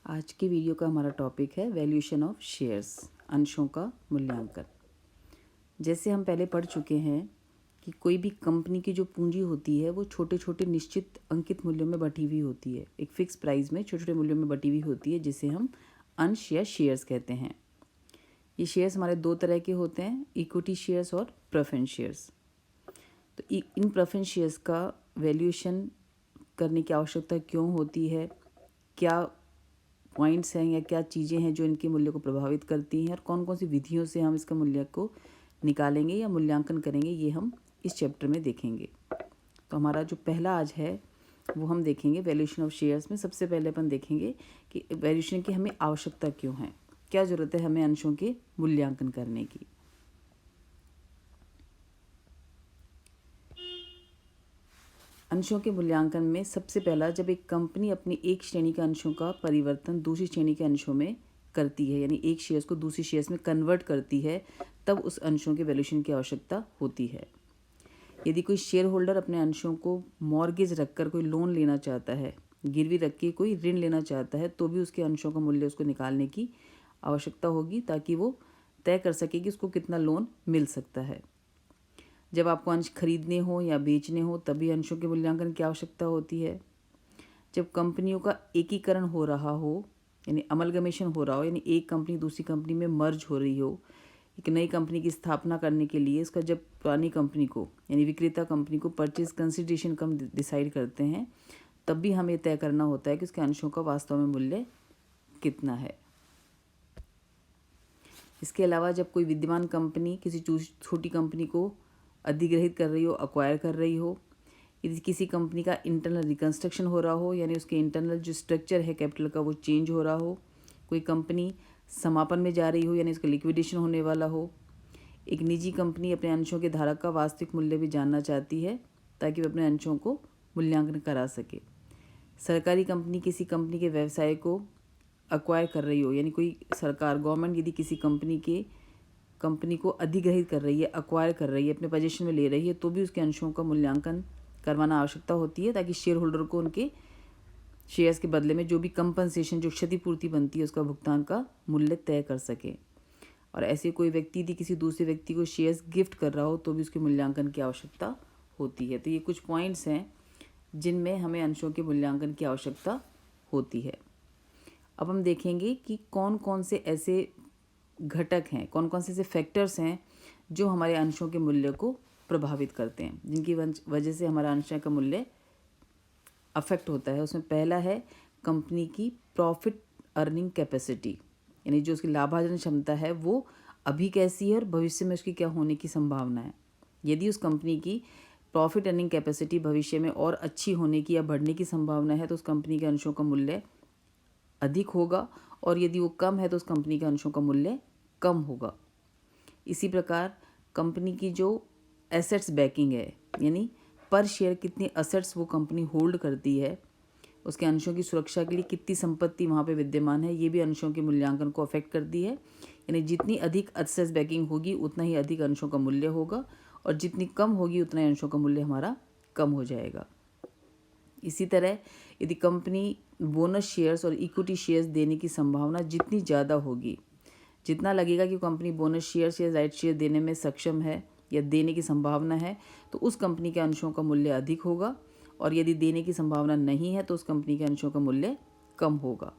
आज की वीडियो का हमारा टॉपिक है वैल्यूएशन ऑफ शेयर्स, अंशों का मूल्यांकन। जैसे हम पहले पढ़ चुके हैं कि कोई भी कंपनी की जो पूंजी होती है वो छोटे छोटे निश्चित अंकित मूल्यों में बटी हुई होती है, एक फिक्स प्राइस में छोटे छोटे मूल्यों में बटी हुई होती है, जिसे हम अंश या शेयर्स कहते हैं। ये शेयर्स हमारे दो तरह के होते हैं, इक्विटी शेयर्स और प्रेफरेंस शेयर्स। तो इन प्रेफरेंस शेयर्स का वैल्यूएशन करने की आवश्यकता क्यों होती है, क्या पॉइंट्स हैं या क्या चीज़ें हैं जो इनके मूल्य को प्रभावित करती हैं, और कौन कौन सी विधियों से हम इसका मूल्य को निकालेंगे या मूल्यांकन करेंगे, ये हम इस चैप्टर में देखेंगे। तो हमारा जो पहला आज है वो हम देखेंगे वैल्यूएशन ऑफ शेयर्स में। सबसे पहले अपन देखेंगे कि वैल्यूएशन की हमें आवश्यकता क्यों है, क्या ज़रूरत है हमें अंशों के मूल्यांकन करने की। अंशों के मूल्यांकन में सबसे पहला, जब एक कंपनी अपनी एक श्रेणी के अंशों का परिवर्तन दूसरी श्रेणी के अंशों में करती है, यानी एक शेयर्स को दूसरी शेयर्स में कन्वर्ट करती है, तब उस अंशों के वैल्यूएशन की आवश्यकता होती है। यदि कोई शेयर होल्डर अपने अंशों को मॉर्गेज रखकर कोई लोन लेना चाहता है, गिरवी रख के कोई ऋण लेना चाहता है, तो भी उसके अंशों का मूल्य उसको निकालने की आवश्यकता होगी, ताकि वो तय कर सके कि उसको कितना लोन मिल सकता है। जब आपको अंश खरीदने हो या बेचने हो, तभी अंशों के मूल्यांकन की आवश्यकता होती है। जब कंपनियों का एकीकरण हो रहा हो, यानी अमलगमेशन हो रहा हो, यानी एक कंपनी दूसरी कंपनी में मर्ज हो रही हो, एक नई कंपनी की स्थापना करने के लिए इसका जब पुरानी कंपनी को यानी विक्रेता कंपनी को परचेज कंसिडरेशन कम डिसाइड करते हैं, तब भी हमें तय करना होता है कि उसके अंशों का वास्तव में मूल्य कितना है। इसके अलावा जब कोई विद्यमान कंपनी किसी छोटी कंपनी को अधिग्रहित कर रही हो, अक्वायर कर रही हो, यदि किसी कंपनी का इंटरनल रिकंस्ट्रक्शन हो रहा हो, यानी उसके इंटरनल जो स्ट्रक्चर है कैपिटल का वो चेंज हो रहा हो, कोई कंपनी समापन में जा रही हो, यानी उसका लिक्विडेशन होने वाला हो, एक निजी कंपनी अपने अंशों के धारक का वास्तविक मूल्य भी जानना चाहती है ताकि वह अपने अंशों को मूल्यांकन करा सके, सरकारी कंपनी किसी कंपनी के व्यवसाय को अक्वायर कर रही हो, यानी कोई सरकार गवर्नमेंट यदि किसी कंपनी को अधिग्रहित कर रही है, अक्वायर कर रही है, अपने पोजीशन में ले रही है, तो भी उसके अंशों का मूल्यांकन करवाना आवश्यकता होती है, ताकि शेयर होल्डर को उनके शेयर्स के बदले में जो भी कंपनसेशन, जो क्षतिपूर्ति बनती है, उसका भुगतान का मूल्य तय कर सके। और ऐसे कोई व्यक्ति यदि किसी दूसरे व्यक्ति को शेयर्स गिफ्ट कर रहा हो, तो भी उसके मूल्यांकन की आवश्यकता होती है। तो ये कुछ पॉइंट्स हैं जिनमें हमें अंशों के मूल्यांकन की आवश्यकता होती है। अब हम देखेंगे कि कौन कौन से ऐसे घटक हैं, कौन कौन से ऐसे फैक्टर्स हैं जो हमारे अंशों के मूल्य को प्रभावित करते हैं, जिनकी वजह से हमारा अंशों का मूल्य अफेक्ट होता है। उसमें पहला है कंपनी की प्रॉफिट अर्निंग कैपेसिटी, यानी जो उसकी लाभार्जन क्षमता है वो अभी कैसी है और भविष्य में उसकी क्या होने की संभावना है। यदि उस कंपनी की प्रॉफिट अर्निंग कैपेसिटी भविष्य में और अच्छी होने की या बढ़ने की संभावना है, तो उस कंपनी के अंशों का मूल्य अधिक होगा, और यदि वो कम है तो उस कंपनी के अंशों का मूल्य कम होगा। इसी प्रकार कंपनी की जो एसेट्स बैकिंग है, यानी पर शेयर कितनी एसेट्स वो कंपनी होल्ड करती है, उसके अंशों की सुरक्षा के लिए कितनी संपत्ति वहाँ पे विद्यमान है, ये भी अंशों के मूल्यांकन को अफेक्ट करती है। यानी जितनी अधिक एसेट्स बैकिंग होगी उतना ही अधिक अंशों का मूल्य होगा, और जितनी कम होगी उतना ही अंशों का मूल्य हमारा कम हो जाएगा। इसी तरह यदि कंपनी बोनस शेयर्स और इक्विटी शेयर्स देने की संभावना जितनी ज़्यादा होगी, जितना लगेगा कि कंपनी बोनस शेयर्स या राइट शेयर देने में सक्षम है या देने की संभावना है, तो उस कंपनी के अंशों का मूल्य अधिक होगा, और यदि देने की संभावना नहीं है तो उस कंपनी के अंशों का मूल्य कम होगा।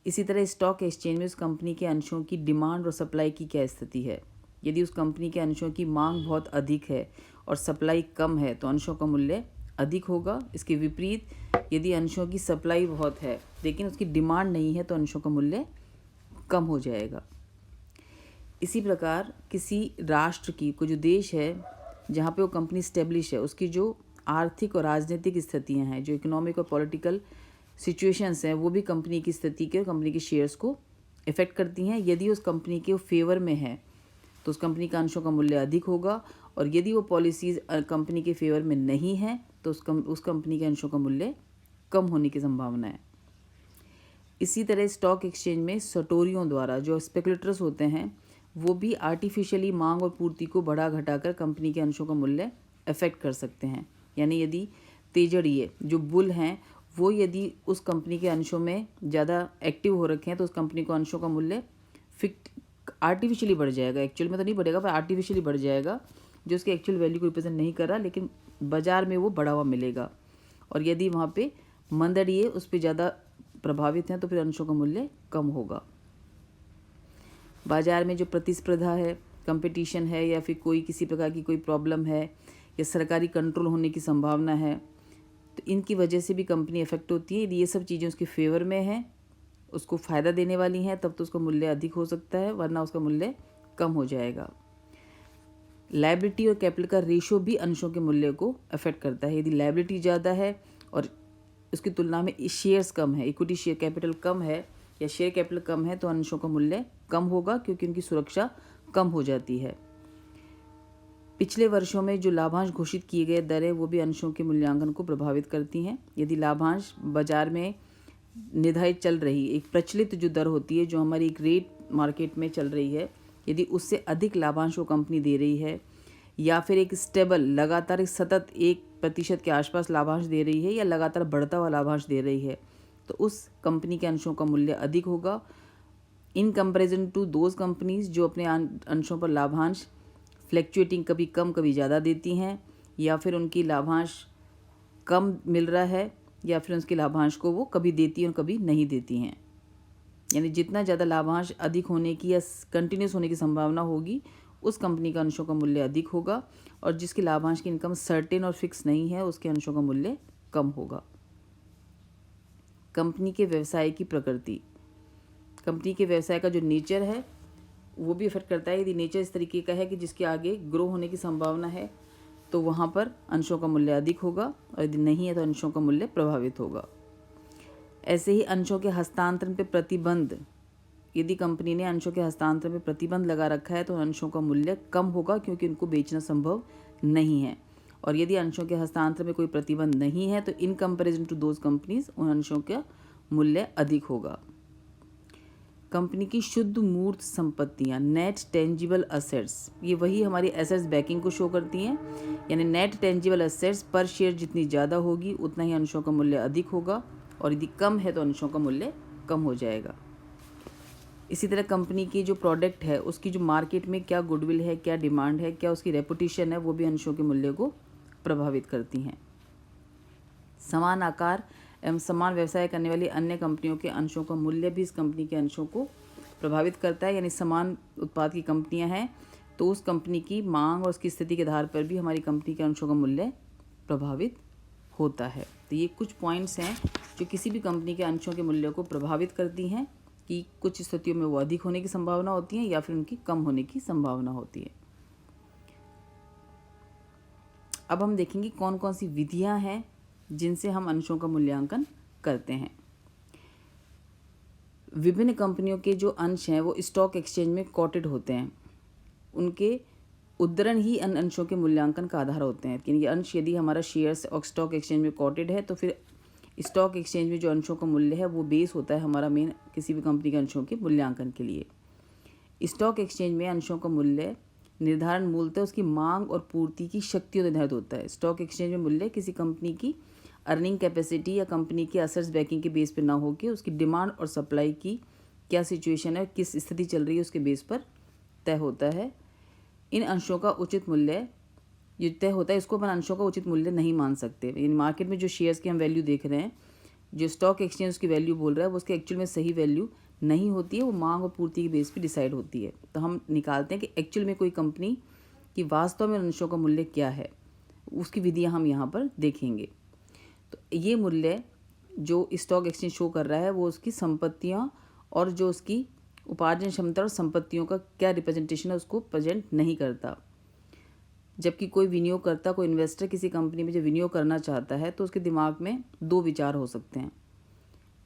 इसी तरह स्टॉक एक्सचेंज में उस कंपनी के अंशों की डिमांड और सप्लाई की क्या स्थिति है। यदि उस कंपनी के अंशों की मांग बहुत अधिक है और सप्लाई कम है, तो अंशों का मूल्य अधिक होगा। इसके विपरीत यदि अंशों की सप्लाई बहुत है लेकिन उसकी डिमांड नहीं है, तो अंशों का मूल्य कम हो जाएगा। इसी प्रकार किसी राष्ट्र की, कोई जो देश है जहाँ पे वो कंपनी स्टेब्लिश है, उसकी जो आर्थिक और राजनीतिक स्थितियाँ हैं, जो इकोनॉमिक और पॉलिटिकल सिचुएशंस हैं, वो भी कंपनी की स्थिति के और कंपनी के शेयर्स को इफ़ेक्ट करती हैं। यदि उस कंपनी के फेवर में है तो उस कंपनी का अंशों का मूल्य अधिक होगा, और यदि वो पॉलिसीज़ कंपनी के फेवर में नहीं है तो उस कंपनी के अंशों का मूल्य कम होने की संभावना है। इसी तरह स्टॉक एक्सचेंज में सटोरियों द्वारा, जो स्पेकुलेटर्स होते हैं, वो भी आर्टिफिशियली मांग और पूर्ति को बढ़ा घटाकर कंपनी के अंशों का मूल्य अफेक्ट कर सकते हैं। यानी यदि तेजड़िए जो बुल हैं वो यदि उस कंपनी के अंशों में ज़्यादा एक्टिव हो रखे हैं तो उस कंपनी को अंशों का मूल्य आर्टिफिशियली बढ़ जाएगा। एक्चुअल में तो नहीं बढ़ेगा, पर आर्टिफिशियली बढ़ जाएगा, जो उसके एक्चुअल वैल्यू को रिप्रेजेंट नहीं कर रहा, लेकिन बाज़ार में वो बढ़ा हुआ मिलेगा। और यदि वहाँ पे मंदड़ी है, उस पर ज़्यादा प्रभावित हैं, तो फिर अंशों का मूल्य कम होगा। बाज़ार में जो प्रतिस्पर्धा है, कंपटीशन है, या फिर कोई किसी प्रकार की कोई प्रॉब्लम है, या सरकारी कंट्रोल होने की संभावना है, तो इनकी वजह से भी कंपनी इफेक्ट होती है। यदि ये सब चीज़ें उसके फेवर में हैं, उसको फ़ायदा देने वाली हैं, तब तो उसका मूल्य अधिक हो सकता है, वरना उसका मूल्य कम हो जाएगा। लायबिलिटी और कैपिटल का रेशो भी अंशों के मूल्य को अफेक्ट करता है। यदि लायबिलिटी ज़्यादा है और उसकी तुलना में शेयर्स कम है, इक्विटी शेयर कैपिटल कम है या शेयर कैपिटल कम है, तो अंशों का मूल्य कम होगा, क्योंकि उनकी सुरक्षा कम हो जाती है। पिछले वर्षों में जो लाभांश घोषित किए गए दरें, वो भी अंशों के मूल्यांकन को प्रभावित करती हैं। यदि लाभांश बाजार में निर्धारित चल रही एक प्रचलित जो दर होती है, जो हमारी एक रेट मार्केट में चल रही है, यदि उससे अधिक लाभांश को कंपनी दे रही है, या फिर एक स्टेबल लगातार एक सतत 1% के आसपास लाभांश दे रही है, या लगातार बढ़ता हुआ लाभांश दे रही है, तो उस कंपनी के अंशों का मूल्य अधिक होगा in comparison to those companies जो अपने अंशों पर लाभांश फ्लैक्चुएटिंग कभी कम कभी ज़्यादा देती हैं, या फिर उनकी लाभांश कम मिल रहा है, या फिर उसके लाभांश को वो कभी देती हैं और कभी नहीं देती हैं। यानी जितना ज़्यादा लाभांश अधिक होने की या कंटिन्यूस होने की संभावना होगी, उस कंपनी का अंशों का मूल्य अधिक होगा, और जिसकी लाभांश की इनकम सर्टेन और फिक्स नहीं है, उसके अंशों का मूल्य कम होगा। कंपनी के व्यवसाय की प्रकृति, कंपनी के व्यवसाय का जो नेचर है वो भी इफेक्ट करता है। यदि नेचर इस तरीके का है कि जिसके आगे ग्रो होने की संभावना है, तो वहाँ पर अंशों का मूल्य अधिक होगा, और यदि नहीं है तो अंशों का मूल्य प्रभावित होगा। ऐसे ही अंशों के हस्तांतरण पर प्रतिबंध, यदि कंपनी ने अंशों के हस्तांतरण पर प्रतिबंध लगा रखा है, तो अंशों का मूल्य कम होगा, क्योंकि उनको बेचना संभव नहीं है। और यदि अंशों के हस्तांतरण में कोई प्रतिबंध नहीं है, तो in comparison to those companies उन अंशों का मूल्य अधिक होगा। कंपनी की शुद्ध मूर्त संपत्तियां, नेट टेंजिबल असेट्स, ये वही हमारी एसेट्स बैकिंग को शो करती हैं। यानी नेट टेंजिबल असेट्स पर शेयर जितनी ज़्यादा होगी, उतना ही अंशों का मूल्य अधिक होगा, और यदि कम है तो अंशों का मूल्य कम हो जाएगा। इसी तरह कंपनी की जो प्रोडक्ट है, उसकी जो मार्केट में क्या गुडविल है, क्या डिमांड है, क्या उसकी रेपुटेशन है, वो भी अंशों के मूल्य को प्रभावित करती हैं। समान आकार एवं समान व्यवसाय करने वाली अन्य कंपनियों के अंशों का मूल्य भी इस कंपनी के अंशों को प्रभावित करता है। यानी समान उत्पाद की कंपनियां हैं, तो उस कंपनी की मांग और उसकी स्थिति के आधार पर भी हमारी कंपनी के अंशों का मूल्य प्रभावित होता है। तो ये कुछ पॉइंट्स हैं जो किसी भी कंपनी के अंशों के मूल्य को प्रभावित करती हैं, कि कुछ स्थितियों में वो अधिक होने की संभावना होती है, या फिर उनकी कम होने की संभावना होती है। अब हम देखेंगे कौन कौन सी विधियां हैं जिनसे हम अंशों का मूल्यांकन करते हैं। विभिन्न कंपनियों के जो अंश हैं वो स्टॉक एक्सचेंज में कोटेड होते हैं। उनके उद्धरण ही अन अंशों के मूल्यांकन का आधार होते हैं। ये अंश यदि हमारा शेयर्स और स्टॉक एक्सचेंज में कोटेड है, तो फिर स्टॉक एक्सचेंज में जो अंशों का मूल्य है वो बेस होता है हमारा मेन किसी भी कंपनी के अंशों के मूल्यांकन के लिए। स्टॉक एक्सचेंज में अंशों का मूल्य निर्धारण मूलतः उसकी मांग और पूर्ति की शक्तियों से निर्धारित होता है। स्टॉक एक्सचेंज में मूल्य किसी कंपनी की अर्निंग कैपेसिटी या कंपनी के असेट्स बैकिंग के बेस पर ना होकर उसकी डिमांड और सप्लाई की क्या सिचुएशन है, किस स्थिति चल रही है, उसके बेस पर तय होता है। इन अंशों का उचित मूल्य जो तय होता है, इसको अपन अंशों का उचित मूल्य नहीं मान सकते। इन मार्केट में जो शेयर्स की हम वैल्यू देख रहे हैं, जो स्टॉक एक्सचेंज उसकी वैल्यू बोल रहा है, वो उसके एक्चुअल में सही वैल्यू नहीं होती है, वो मांग और पूर्ति के बेस पे डिसाइड होती है। तो हम निकालते हैं कि एक्चुअल में कोई कंपनी की वास्तव में अंशों का मूल्य क्या है, उसकी विधियाँ हम यहाँ पर देखेंगे। तो ये मूल्य जो स्टॉक एक्सचेंज शो कर रहा है, वो उसकी संपत्तियाँ और जो उसकी उपार्जन क्षमता और संपत्तियों का क्या रिप्रेजेंटेशन है, उसको प्रेजेंट नहीं करता। जबकि कोई विनियोगकर्ता, कोई इन्वेस्टर किसी कंपनी में जब विनियोग करना चाहता है, तो उसके दिमाग में दो विचार हो सकते हैं।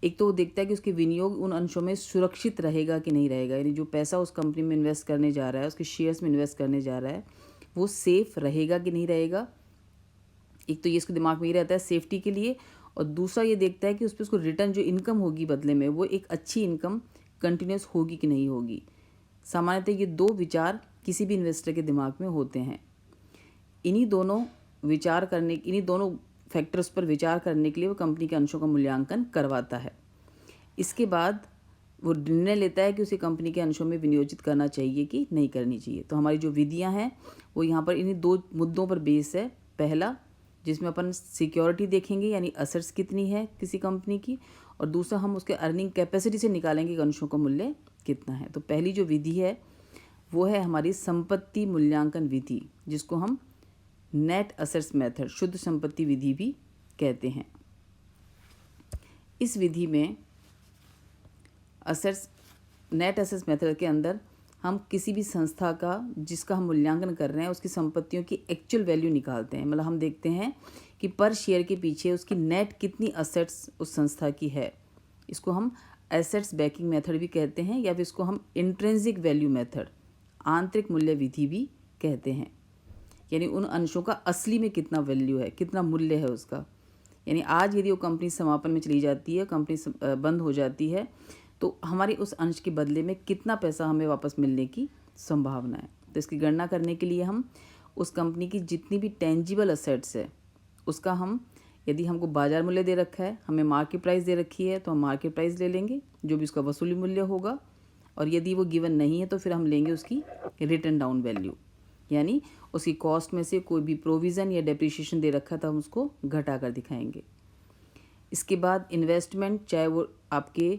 एक तो वो देखता है कि उसके विनियोग उन अंशों में सुरक्षित रहेगा कि नहीं रहेगा, यानी जो पैसा उस कंपनी में इन्वेस्ट करने जा रहा है, उसके शेयर्स में इन्वेस्ट करने जा रहा है, वो सेफ़ रहेगा कि नहीं रहेगा। एक तो ये इसके दिमाग में ही रहता है सेफ्टी के लिए, और दूसरा ये देखता है कि उस पर उसको रिटर्न जो इनकम होगी बदले में, वो एक अच्छी इनकम कंटिन्यूस होगी कि नहीं होगी। सामान्यतः ये दो विचार किसी भी इन्वेस्टर के दिमाग में होते हैं। इन्हीं दोनों फैक्टर्स पर विचार करने के लिए वो कंपनी के अंशों का मूल्यांकन करवाता है। इसके बाद वो निर्णय लेता है कि उसे कंपनी के अंशों में विनियोजित करना चाहिए कि नहीं करनी चाहिए। तो हमारी जो विधियां हैं वो यहाँ पर इन्हीं 2 मुद्दों पर बेस है। पहला, जिसमें अपन सिक्योरिटी देखेंगे यानी असेट्स कितनी है किसी कंपनी की, और दूसरा हम उसके अर्निंग कैपेसिटी से निकालेंगे कि अंशों का मूल्य कितना है। तो पहली जो विधि है वो है हमारी संपत्ति मूल्यांकन विधि, जिसको हम नेट असेट्स मेथड, शुद्ध संपत्ति विधि भी कहते हैं। इस विधि में नेट असेट्स मेथड के अंदर हम किसी भी संस्था का जिसका हम मूल्यांकन कर रहे हैं उसकी संपत्तियों की एक्चुअल वैल्यू निकालते हैं। मतलब हम देखते हैं कि पर शेयर के पीछे उसकी नेट कितनी असेट्स उस संस्था की है। इसको हम एसेट्स बैकिंग मेथड भी कहते हैं, या फिर इसको हम इंट्रिंसिक वैल्यू मेथड, आंतरिक मूल्य विधि भी कहते हैं। यानी उन अंशों का असली में कितना वैल्यू है, कितना मूल्य है उसका। यानी आज यदि वो कंपनी समापन में चली जाती है, कंपनी बंद हो जाती है, तो हमारी उस अंश के बदले में कितना पैसा हमें वापस मिलने की संभावना है। तो इसकी गणना करने के लिए हम उस कंपनी की जितनी भी टेंजिबल असेट्स है उसका हम, यदि हमको बाजार मूल्य दे रखा है, हमें मार्केट प्राइस दे रखी है, तो हम मार्केट प्राइस ले लेंगे जो भी उसका वसूली मूल्य होगा। और यदि वो गिवन नहीं है तो फिर हम लेंगे उसकी रिटन डाउन वैल्यू, यानी उसकी कॉस्ट में से कोई भी प्रोविज़न या डेप्रिसिएशन दे रखा था हम उसको घटा कर दिखाएंगे। इसके बाद इन्वेस्टमेंट, चाहे वो आपके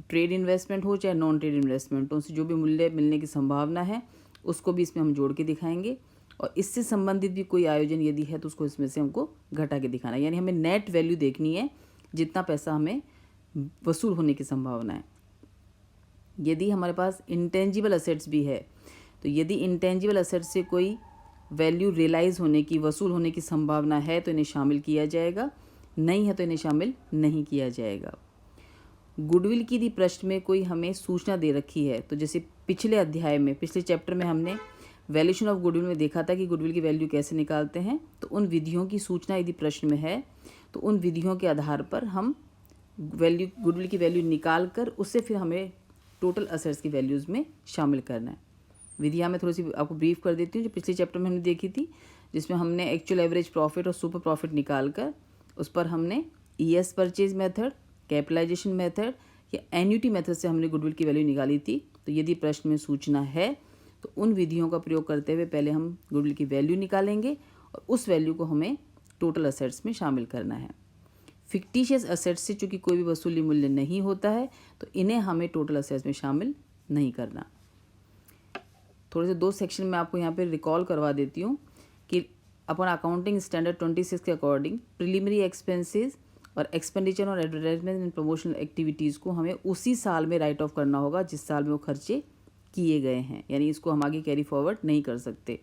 ट्रेड इन्वेस्टमेंट हो चाहे नॉन ट्रेड इन्वेस्टमेंट हो, उनसे जो भी मूल्य मिलने की संभावना है उसको भी इसमें हम जोड़ के दिखाएंगे। और इससे संबंधित भी कोई आयोजन यदि है तो उसको इसमें से हमको घटा के दिखाना है। यानी हमें नेट वैल्यू देखनी है, जितना पैसा हमें वसूल होने की संभावना है। यदि हमारे पास इंटेंजिबल असेट्स भी है, तो यदि इंटेंजिबल असेट्स से कोई वैल्यू रियलाइज़ होने की, वसूल होने की संभावना है तो इन्हें शामिल किया जाएगा, नहीं है तो इन्हें शामिल नहीं किया जाएगा। गुडविल की यदि प्रश्न में कोई हमें सूचना दे रखी है, तो जैसे पिछले अध्याय में, पिछले चैप्टर में हमने वैल्यूएशन ऑफ गुडविल में देखा था कि गुडविल की वैल्यू कैसे निकालते हैं। तो उन विधियों की सूचना यदि प्रश्न में है तो उन विधियों के आधार पर हम गुडविल की वैल्यू निकाल कर उससे फिर हमें टोटल असेट्स की वैल्यूज़ में शामिल करना है। विधियाँ मैं थोड़ी सी आपको ब्रीफ कर देती हूँ, जो पिछले चैप्टर में हमने देखी थी, जिसमें हमने एक्चुअल एवरेज प्रॉफिट और सुपर प्रॉफिट निकाल कर उस पर हमने ईएस परचेज मेथड, कैपिटलाइजेशन मेथड या एन्युटी मेथड से हमने गुडविल की वैल्यू निकाली थी। तो यदि प्रश्न में सूचना है तो उन विधियों का प्रयोग करते हुए पहले हम गुडविल की वैल्यू निकालेंगे और उस वैल्यू को हमें टोटल असेट्स में शामिल करना है। फिक्टिशियस असेट्स से चूँकि कोई भी वसूली मूल्य नहीं होता है तो इन्हें हमें टोटल असेट्स में शामिल नहीं करना। थोड़े से 2 सेक्शन में आपको यहाँ पे रिकॉल करवा देती हूँ कि अपन अकाउंटिंग स्टैंडर्ड 26 के अकॉर्डिंग प्रिलिमिनरी एक्सपेंसेस और एक्सपेंडिचर और एडवर्टाइजमेंट एंड प्रमोशनल एक्टिविटीज़ को हमें उसी साल में राइट ऑफ करना होगा जिस साल में वो खर्चे किए गए हैं, यानी इसको हम आगे कैरी फॉरवर्ड नहीं कर सकते।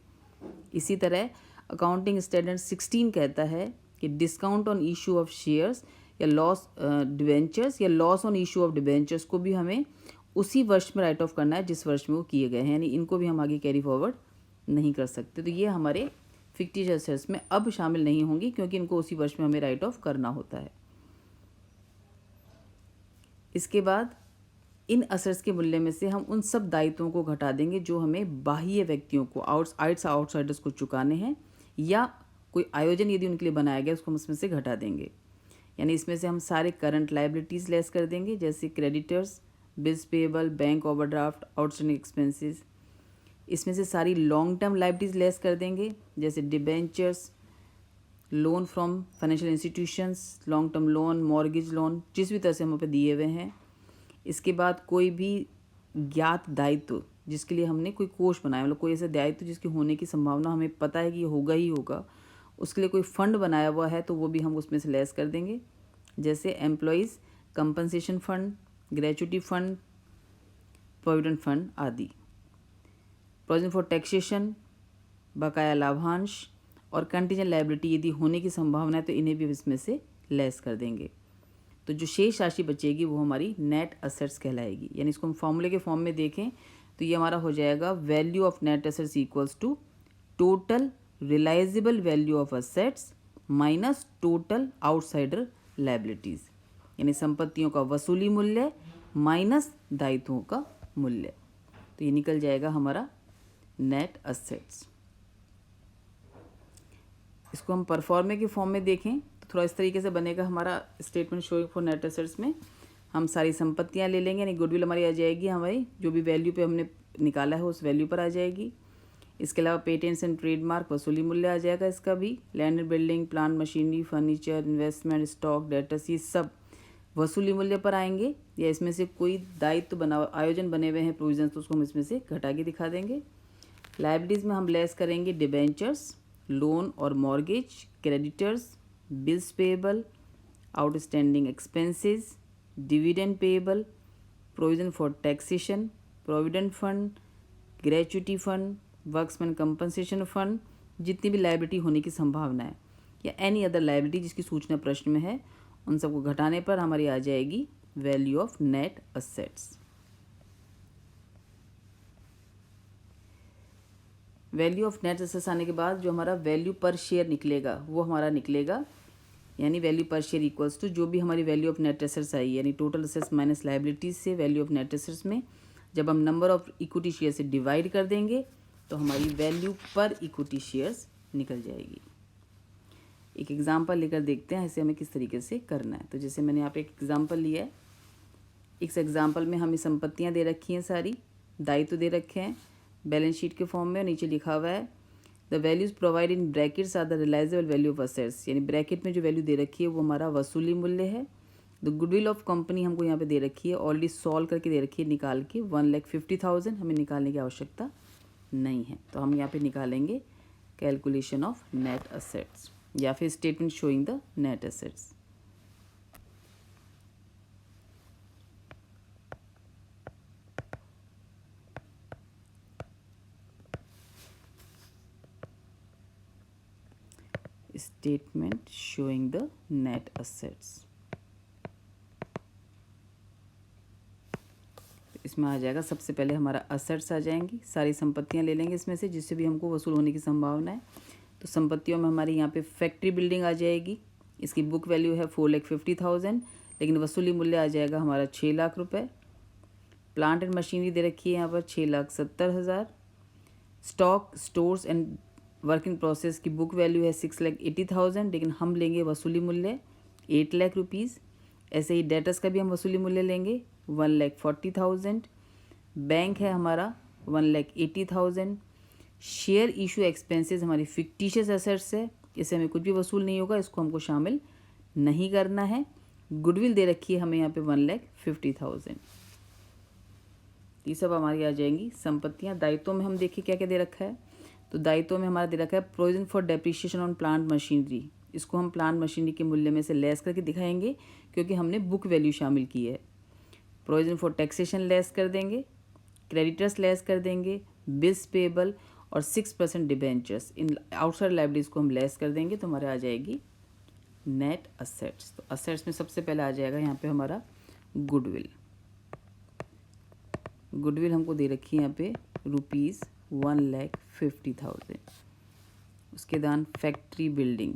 इसी तरह अकाउंटिंग स्टैंडर्ड 16 कहता है कि discount on issue of shares या लॉस डिबेंचर्स या loss on issue of debentures को भी हमें उसी वर्ष में राइट ऑफ करना है जिस वर्ष में वो किए गए हैं, यानी इनको भी हम आगे कैरी फॉरवर्ड नहीं कर सकते। तो ये हमारे फिक्टिशियस असेट्स में अब शामिल नहीं होंगी क्योंकि इनको उसी वर्ष में हमें राइट ऑफ करना होता है। इसके बाद इन असेट्स के मूल्य में से हम उन सब दायित्वों को घटा देंगे जो हमें बाह्य व्यक्तियों को, आउटसाइडर्स को चुकाने हैं, या कोई आयोजन यदि उनके लिए बनाया गया उसको हम इसमें से घटा देंगे। यानी इसमें से हम सारे करंट लायबिलिटीज़ लेस कर देंगे, जैसे creditors, bills payable, bank overdraft, outstanding expenses. इसमें से सारी लॉन्ग टर्म लायबिलिटीज़ लेस कर देंगे, जैसे debentures, loan from financial institutions, long term loan, mortgage loan, जिस भी तरह से हम पे दिए हुए हैं। इसके बाद कोई भी ज्ञात दायित्व जिसके लिए हमने कोई कोष बनाया, मतलब कोई ऐसा दायित्व जिसके होने की संभावना हमें पता है कि ये होगा ही होगा, उसके लिए कोई फंड बनाया हुआ है तो वो भी हम उसमें से लेस कर देंगे, जैसे employees compensation fund, gratuity fund, provident fund आदि। प्रोविजन फॉर टैक्सेशन, बकाया लाभांश और कंटीजेंट लायबिलिटी यदि होने की संभावना है तो इन्हें भी इसमें से लेस कर देंगे। तो जो शेष राशि बचेगी वो हमारी नेट असेट्स कहलाएगी। यानी इसको हम फॉर्मूले के फॉर्म में देखें तो ये हमारा हो जाएगा value of net assets equals to total realisable value of assets minus total outsider liabilities, यानी संपत्तियों का वसूली मूल्य माइनस दायित्वों का मूल्य। तो ये निकल जाएगा हमारा नेट असेट्स। इसको हम परफॉर्मे के फॉर्म में देखें तो थोड़ा इस तरीके से बनेगा हमारा statement showing for net assets में। हम सारी संपत्तियां ले लेंगे, यानी गुडविल हमारी आ जाएगी, हमारी जो भी वैल्यू पे हमने निकाला है उस वैल्यू पर आ जाएगी। इसके अलावा पेटेंट्स एंड ट्रेडमार्क वसूली मूल्य आ जाएगा इसका भी। Land and building, plant machinery, furniture, investment, stock, debtors, ये सब वसूली मूल्य पर आएंगे। या इसमें से कोई दायित्व बना आयोजन बने हुए हैं प्रोविजन, तो उसको हम इसमें से घटा के दिखा देंगे। लाइबिलिटीज़ में हम लेस करेंगे डिबेंचर्स, लोन और mortgage, creditors, bills payable, outstanding expenses, dividend payable, provision for taxation, provident fund, gratuity fund, workmen compensation fund, जितनी भी लाइबिलिटी होने की संभावना है या एनी अदर लाइबिलिटी जिसकी सूचना प्रश्न में है, उन सबको घटाने पर हमारी आ जाएगी value of net assets. Value of net assets आने के बाद जो हमारा वैल्यू पर शेयर निकलेगा वो हमारा निकलेगा, यानी वैल्यू पर शेयर इक्वल्स टू जो भी हमारी value of net assets I, यानी टोटल असेट्स माइनस लाइबिलिटीज से वैल्यू ऑफ नेट एसेट्स में जब हम नंबर ऑफ इक्विटी शेयर से डिवाइड कर देंगे तो हमारी वैल्यू पर इक्विटी शेयर्स निकल जाएगी। एक एग्जांपल लेकर देखते हैं इसे हमें किस तरीके से करना है। तो जैसे मैंने यहाँ पे एक एग्जांपल लिया है, इस एग्जांपल में हमें संपत्तियाँ दे रखी हैं, सारी दायित्व दे रखे हैं बैलेंस शीट के फॉर्म में। नीचे लिखा हुआ है the values provide in brackets are the realisable value of assets, यानी ब्रैकेट में जो वैल्यू दे रखी है वो हमारा वसूली मूल्य है। द गुडविल ऑफ कंपनी हमको यहाँ पे दे रखी है, ऑलरेडी सॉल्व करके दे रखी है निकाल के 1,50,000, हमें निकालने की आवश्यकता नहीं है। तो हम यहाँ पे निकालेंगे कैलकुलेशन ऑफ नेट असेट्स या फिर statement showing the net assets. Statement showing the net assets, इसमें आ जाएगा सबसे पहले हमारा असेट्स आ जाएंगी, सारी संपत्तियां ले लेंगे इसमें से जिससे भी हमको वसूल होने की संभावना है। तो संपत्तियों में हमारी यहाँ पे फैक्ट्री बिल्डिंग आ जाएगी, इसकी बुक वैल्यू है 4,50,000, लेकिन वसूली मूल्य आ जाएगा हमारा 6 लाख रुपए। प्लांट एंड मशीनरी दे रखी है यहाँ पर 6,70,000। Stock, stores and work in process की बुक वैल्यू है 6,80,000, लेकिन हम लेंगे वसूली मूल्य 8 लाख रुपीज़। ऐसे ही डेटर्स का भी हम वसूली मूल्य लेंगे 1,40,000। बैंक है हमारा 1,80,000। शेयर इशू एक्सपेंसेस हमारी फिक्टिशियस एसेट्स है, इससे हमें कुछ भी वसूल नहीं होगा, इसको हमको शामिल नहीं करना है। गुडविल दे रखी है हमें यहाँ पे 1,50,000। ये सब हमारी आ जाएंगी संपत्तियाँ। दायित्वों में हम देखिए क्या क्या दे रखा है। तो दायित्वों में हमारा दे रखा है provision for depreciation on plant machinery, इसको हम प्लांट मशीनरी के मूल्य में से लेस करके दिखाएंगे क्योंकि हमने बुक वैल्यू शामिल की है। प्रोविजन फॉर टैक्सेशन लेस कर देंगे, क्रेडिटर्स लेस कर देंगे, बिल्स पेएबल और 6% डिबेंचर्स, इन आउटसाइड लाइबिलिटीज़ को हम लेस कर देंगे तो हमारे आ जाएगी नेट असेट्स। तो असेट्स में सबसे पहले आ जाएगा यहाँ पे हमारा गुडविल। गुडविल हमको दे रखी है यहाँ पे ₹1,50,000। उसके बाद फैक्ट्री बिल्डिंग,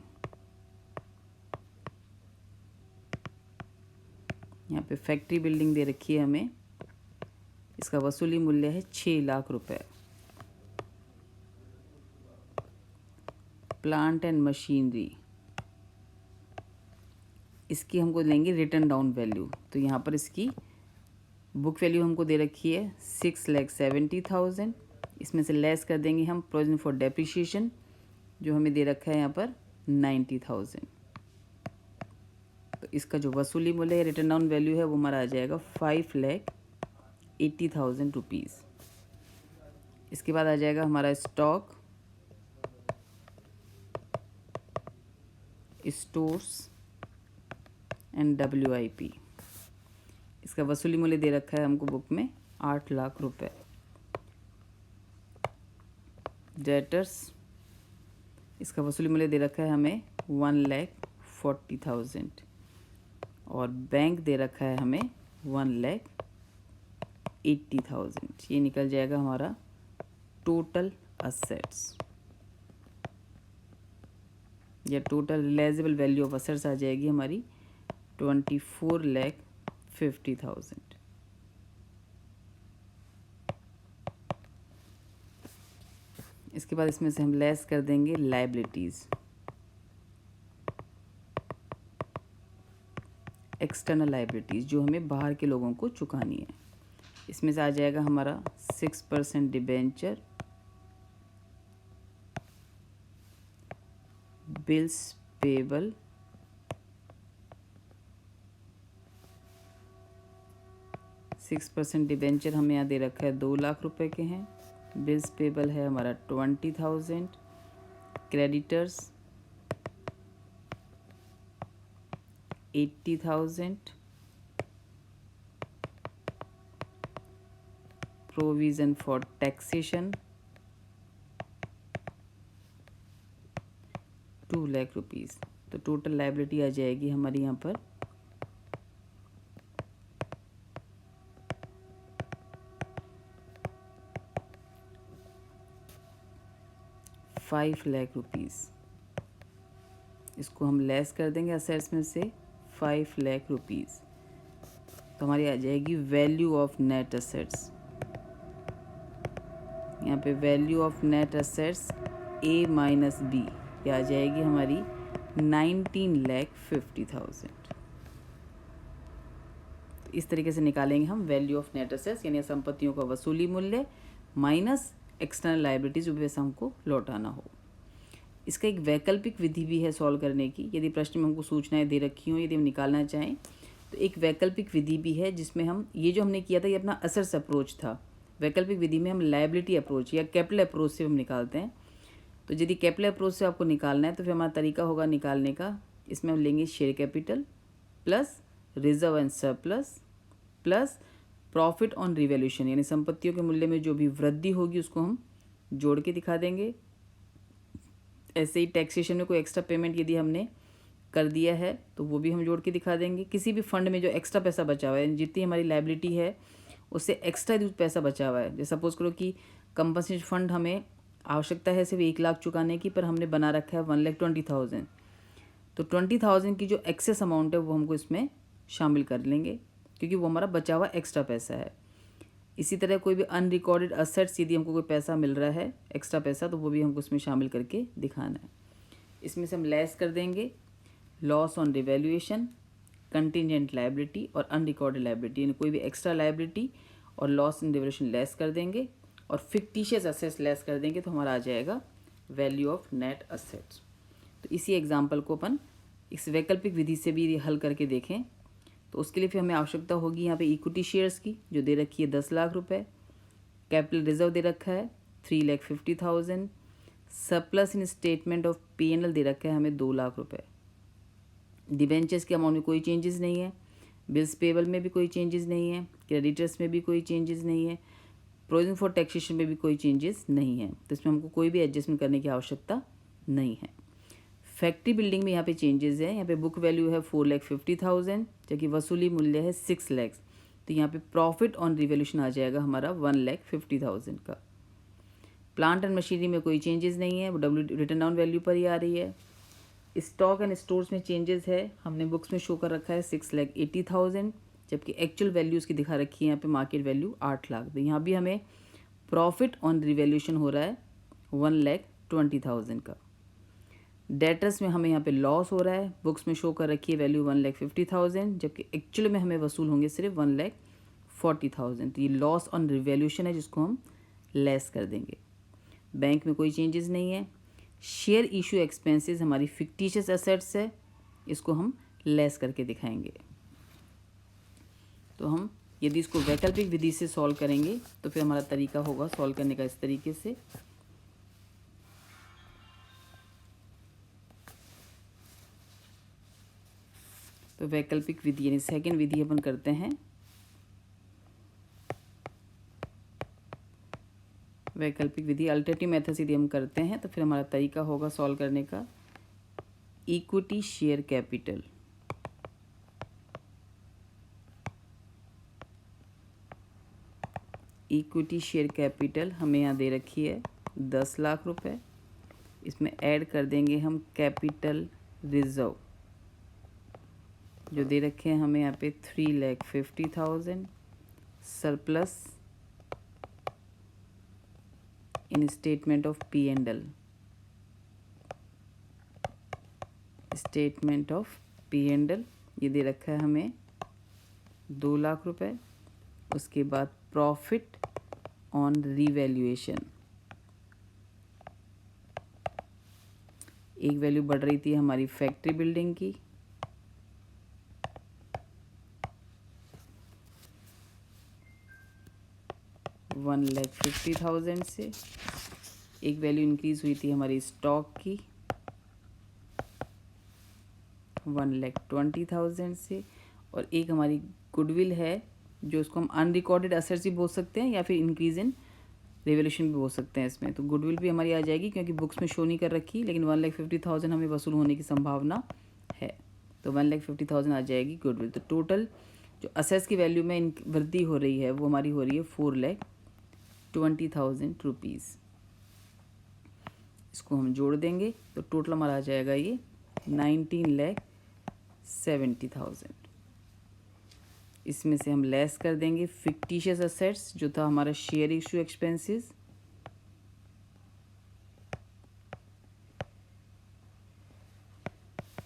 यहाँ पे फैक्ट्री बिल्डिंग दे रखी है हमें, इसका वसूली मूल्य है 6 लाख रुपए। प्लांट एंड मशीनरी, इसकी हमको लेंगे रिटर्न डाउन वैल्यू, तो यहाँ पर इसकी बुक वैल्यू हमको दे रखी है 6,70,000, इसमें से लेस कर देंगे हम प्रोविजन फॉर डेप्रिसिएशन जो हमें दे रखा है यहाँ पर 90,000। तो इसका जो वसूली मूल्य है, रिटर्न डाउन वैल्यू है, वो हमारा आ जाएगा 5,80,000 रुपीज़। इसके बाद आ जाएगा हमारा स्टॉक, स्टोर्स एंड WIP, इसका वसूली मूल्य दे रखा है हमको बुक में 8 लाख रुपए। डेटर्स, इसका वसूली मूल्य दे रखा है हमें 1,40,000 और बैंक दे रखा है हमें 1,80,000। ये निकल जाएगा हमारा टोटल असेट्स या total realisable value of assets आ जाएगी हमारी 24,50,000। इसके बाद इसमें से हम लेस कर देंगे लाइबिलिटीज़, एक्सटर्नल लाइबिलिटीज़ जो हमें बाहर के लोगों को चुकानी है। इसमें से आ जाएगा हमारा 6% debenture, bills payable, six percent debenture हमें यहाँ दे रखा है 2 लाख रुपए के हैं। बिल्स पेबल है हमारा 20,000, creditors 80,000, provision for taxation 2 lakh rupees. तो टोटल लाइबिलिटी आ जाएगी हमारी यहाँ पर 5 लाख रुपीज़। इसको हम लेस कर देंगे असेट्स में से 5 लाख रुपीज़, तो हमारी आ जाएगी वैल्यू ऑफ नेट असेट्स। यहाँ पे value of net assets A minus B ये आ जाएगी हमारी 19,50,000। तो इस तरीके से निकालेंगे हम वैल्यू ऑफ नेट असेट्स, यानी संपत्तियों का वसूली मूल्य माइनस एक्सटर्नल लाइबिलिटीज जो पैसा हमको लौटाना हो। इसका एक वैकल्पिक विधि भी है सॉल्व करने की। यदि प्रश्न में हमको सूचनाएं दे रखी हों, यदि हम निकालना चाहें तो एक वैकल्पिक विधि भी है जिसमें हम ये जो हमने किया था ये अपना असेट्स अप्रोच था। वैकल्पिक विधि में हम लायबिलिटी अप्रोच या कैपिटल अप्रोच से हम निकालते हैं। तो यदि कैपिटल अप्रोच से आपको निकालना है तो फिर हमारा तरीका होगा निकालने का, इसमें हम लेंगे share capital plus reserve and surplus plus profit on revaluation, यानी संपत्तियों के मूल्य में जो भी वृद्धि होगी उसको हम जोड़ के दिखा देंगे। ऐसे ही टैक्सेशन में कोई एक्स्ट्रा पेमेंट यदि हमने कर दिया है तो वो भी हम जोड़ के दिखा देंगे। किसी भी फंड में जो एक्स्ट्रा पैसा बचा हुआ है, जितनी हमारी लायबिलिटी है उससे एक्स्ट्रा जो पैसा बचा हुआ है, जैसे सपोज करो कि कंपनसेशन फंड हमें आवश्यकता है सिर्फ 1 लाख चुकाने की, पर हमने बना रखा है 1,20,000, तो 20,000 की जो एक्सेस अमाउंट है वो हमको इसमें शामिल कर लेंगे क्योंकि वो हमारा बचा हुआ एक्स्ट्रा पैसा है। इसी तरह कोई भी अनरिकॉर्डेड असेट्स यदि हमको कोई पैसा मिल रहा है एक्स्ट्रा पैसा, तो वो भी हमको इसमें शामिल करके दिखाना है। इसमें से हम लेस कर देंगे loss on revaluation, contingent liability और अनरिकॉर्डेड लायबिलिटी, यानी कोई भी एक्स्ट्रा लायबिलिटी और लॉस इन रिवैल्यूएशन लेस कर देंगे और फिक्टिशियस असेट्स लेस कर देंगे, तो हमारा आ जाएगा वैल्यू ऑफ नेट असेट्स। तो इसी एग्जाम्पल को अपन इस वैकल्पिक विधि से भी हल करके देखें। तो उसके लिए फिर हमें आवश्यकता होगी यहाँ पे इक्विटी शेयर्स की जो दे रखी है 10 लाख रुपए, कैपिटल रिजर्व दे रखा है 3,50,000, surplus in statement of P&L दे रखा है हमें 2 लाख रुपए, डिबेंचर्स के अमाउंट में कोई चेंजेस नहीं है, बिल्स पेबल में भी कोई चेंजेस नहीं है, क्रेडिटर्स में भी कोई चेंजेस नहीं है, प्रोविजन फॉर टैक्सेशन में भी कोई चेंजेस नहीं है, तो इसमें हमको कोई भी एडजस्टमेंट करने की आवश्यकता नहीं है। फैक्ट्री बिल्डिंग में यहाँ पे चेंजेस है, यहाँ पे बुक वैल्यू है 4,50,000 जबकि वसूली मूल्य है 6 लाख, तो यहाँ पे प्रॉफिट ऑन रिवैल्यूएशन आ जाएगा हमारा 1,50,000 का। प्लांट एंड मशीनरी में कोई चेंजेस नहीं है, वो डब्ल्यू रिटर्न डाउन वैल्यू पर ही आ रही है। स्टॉक एंड स्टोर्स में चेंजेस है, हमने बुक्स में शो कर रखा है 6,80,000 जबकि एक्चुअल वैल्यू उसकी दिखा रखी है यहाँ पे मार्केट वैल्यू 8 लाख, तो यहाँ भी हमें प्रॉफिट ऑन रिवैल्यूएशन हो रहा है 1,20,000 का। डेटर्स में हमें यहाँ पे लॉस हो रहा है, बुक्स में शो कर रखी है वैल्यू 1,50,000 जबकि एक्चुअल में हमें वसूल होंगे सिर्फ 1,40,000, तो ये लॉस ऑन रिवैल्यूएशन है जिसको हम लेस कर देंगे। बैंक में कोई चेंजेस नहीं है। शेयर इशू एक्सपेंसेस हमारी फिक्टिशियस एसेट्स है, इसको हम लेस करके दिखाएंगे। तो हम यदि इसको वैकल्पिक विधि से सॉल्व करेंगे तो फिर हमारा तरीका होगा सॉल्व करने का इस तरीके से। तो वैकल्पिक विधि यानी सेकंड विधि अपन करते हैं। वैकल्पिक विधि अल्टरनेटिव मेथड से यदि हम करते हैं तो फिर हमारा तरीका होगा सॉल्व करने का equity share capital. Equity share capital हमें यहाँ दे रखी है 10 लाख रुपए, इसमें ऐड कर देंगे हम कैपिटल रिजर्व जो दे रखे हैं हमें यहाँ पे 3,50,000, surplus in statement of P&L, statement of P&L ये दे रखा है हमें 2 लाख रुपए। उसके बाद प्रॉफिट ऑन रीवैल्यूएशन, एक वैल्यू बढ़ रही थी हमारी फैक्ट्री बिल्डिंग की, $1,50,000 से। एक वैल्यू इंक्रीज हुई थी हमारी स्टॉक की 1,20,000 से। और एक हमारी गुडविल है, जो उसको हम अनरिकॉर्डेड असेट्स भी बोल सकते हैं या फिर इंक्रीज इन रिवैल्यूएशन भी बोल सकते हैं इसमें। तो गुडविल भी हमारी आ जाएगी, क्योंकि बुक्स में शो नहीं कर रखी, लेकिन 1,50,000 हमें वसूल होने की संभावना है, तो 1,50,000 आ जाएगी गुडविल। तो टोटल जो असेट्स की वैल्यू में वृद्धि हो रही है वो हमारी हो रही है 4,20,000 रुपीज़। इसको हम जोड़ देंगे तो टोटल हमारा आ जाएगा ये 19,70,000। इसमें से हम लेस कर देंगे फिक्टिशियस असेट्स, जो था हमारा शेयर इशू एक्सपेंसेस,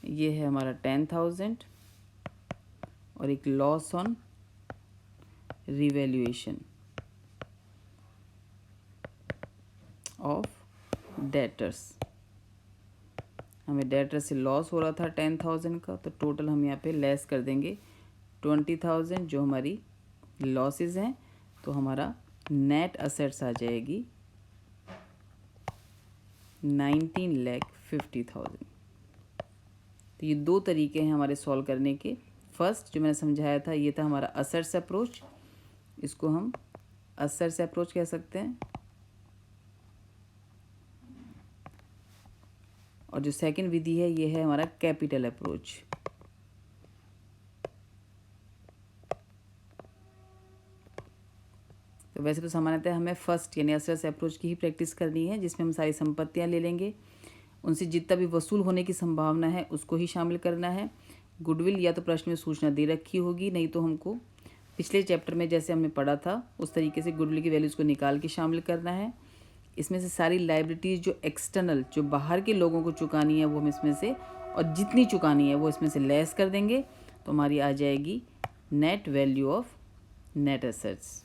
ये है हमारा 10,000, और एक loss on revaluation of debtors. हमें डेटर से लॉस हो रहा था 10,000 का, तो टोटल हम यहाँ पे लेस कर देंगे 20,000 जो हमारी लॉसेस हैं। तो हमारा नेट असेट्स आ जाएगी 19,50,000। तो ये 2 तरीके हैं हमारे सॉल्व करने के। फर्स्ट जो मैंने समझाया था ये था हमारा असेट्स अप्रोच, इसको हम असेट्स अप्रोच कह सकते हैं। और जो सेकंड विधि है ये है हमारा कैपिटल अप्रोच। तो वैसे तो सामान्यतः हमें फर्स्ट यानी असेट्स अप्रोच की ही प्रैक्टिस करनी है, जिसमें हम सारी संपत्तियां ले लेंगे, उनसे जितना भी वसूल होने की संभावना है उसको ही शामिल करना है। गुडविल या तो प्रश्न में सूचना दे रखी होगी, नहीं तो हमको पिछले चैप्टर में जैसे हमने पढ़ा था उस तरीके से गुडविल की वैल्यूज़ को निकाल के शामिल करना है। इसमें से सारी लाइबिलिटीज़ जो एक्सटर्नल, जो बाहर के लोगों को चुकानी है वो हम इसमें से, और जितनी चुकानी है वो इसमें से लेस कर देंगे, तो हमारी आ जाएगी net value of net assets.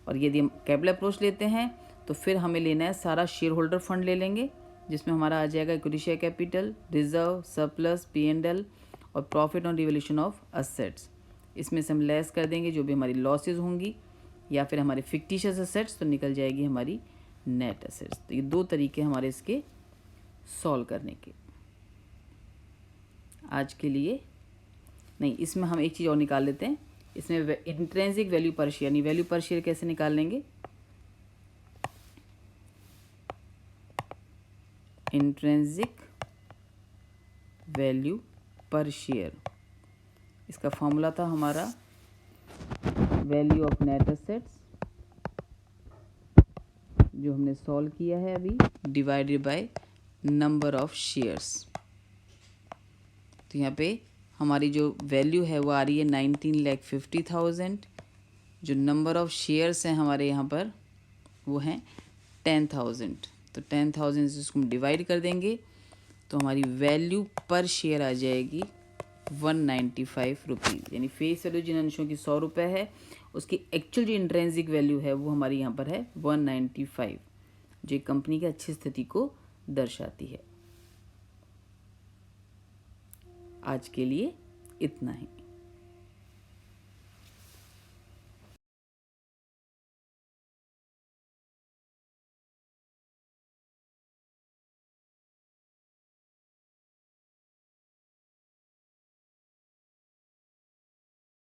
और यदि हम कैपिटल अप्रोच लेते हैं तो फिर हमें लेना है सारा शेयर होल्डर फंड ले लेंगे, जिसमें हमारा आ जाएगा equity share capital, reserve, surplus, P&L और profit on revaluation of assets. इसमें से हम लेस कर देंगे जो भी हमारी लॉसेज होंगी या फिर हमारे फिक्टिशियस असेट्स, तो निकल जाएगी हमारी नेट असेट्स। तो ये 2 तरीके हमारे इसके सॉल्व करने के। आज के लिए नहीं, इसमें हम एक चीज़ और निकाल लेते हैं। इसमें इंट्रिंसिक वैल्यू पर शेयर, यानी वैल्यू पर शेयर कैसे निकाल लेंगे। इंट्रिंसिक वैल्यू पर शेयर, इसका फॉर्मूला था हमारा वैल्यू ऑफ नेट एसेट्स, जो हमने सॉल्व किया है अभी, divided by number of shares. तो यहाँ पे हमारी जो वैल्यू है वो आ रही है 19,50,000। जो नंबर ऑफ शेयर्स हैं हमारे यहाँ पर वो हैं 10,000। तो 10,000 से इसको हम डिवाइड कर देंगे तो हमारी वैल्यू पर शेयर आ जाएगी 195 रुपीज़। यानी फेस वैल्यू जिन अंशों की 100 रुपये है, उसकी एक्चुअल जो इंट्रिंसिक वैल्यू है वो हमारी यहाँ पर है 195, जो एक कंपनी की अच्छी स्थिति को दर्शाती है। आज के लिए इतना ही।